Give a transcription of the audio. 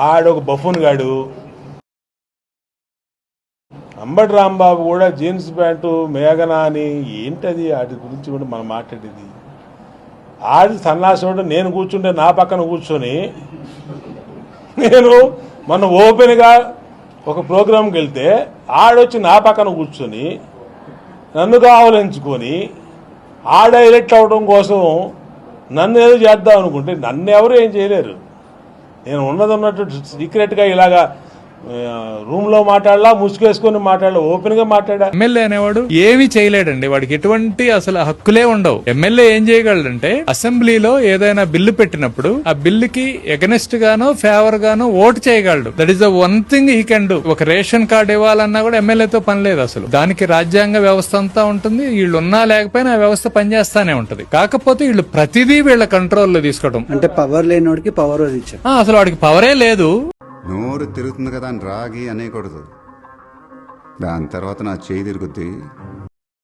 ఆడొక buffoon గాడు. అంబటి రాంబాబు కూడా jeans pant మేఘనా అని ఏంటది, వాటి గురించి కూడా మనం మాట్లాడేది. ఆడి సన్నాసుడు నేను కూర్చుంటే నా పక్కన కూర్చొని నేను మొన్న ఓపెన్గా ఒక ప్రోగ్రాంకి వెళ్తే ఆడొచ్చి నా పక్కన కూర్చొని నన్ను కావాలంచుకొని ఆడ ఎలెక్ట్ అవడం కోసం నన్ను ఏదో చేద్దాం అనుకుంటే నన్ను ఎవరు ఏం చేయలేరు. నేను ఉన్నట్టు సీక్రెట్గా ఇలాగా రూమ్ లో మాట్లాడలా, ముసుగేసుకుని మాట్లాడలా, ఓపెన్ గా మాట్లాడా. ఎమ్మెల్యే అనేవాడు ఏమీ చేయలేడండి, వాడికి ఎటువంటి అసలు హక్కులే ఉండవు. ఎమ్మెల్యే ఏం చేయగలడంటే అసెంబ్లీలో ఏదైనా బిల్లు పెట్టినప్పుడు ఆ బిల్లుకి ఎగనెస్ట్ గానో ఫేవర్ గానో ఓటు చేయగలడు. That is the one thing he can do. ఒక రేషన్ కార్డు ఇవ్వాలన్నా కూడా ఎమ్మెల్యేతో పని లేదు అసలు. దానికి రాజ్యాంగ వ్యవస్థ అంతా ఉంటుంది. వీళ్ళు ఉన్నా లేకపోయినా ఆ వ్యవస్థ పనిచేస్తానే ఉంటది. కాకపోతే వీళ్ళు ప్రతిదీ వీళ్ళ కంట్రోల్లో తీసుకోవడం. అంటే పవర్ లేనివాడికి పవర్ ఇచ్చారు. అసలు వాడికి పవరే లేదు. నోరు తిరుగుతుంది కదా అని రాగి అనేకూడదు. దాని తర్వాత నా చేయి తిరుగుద్ది.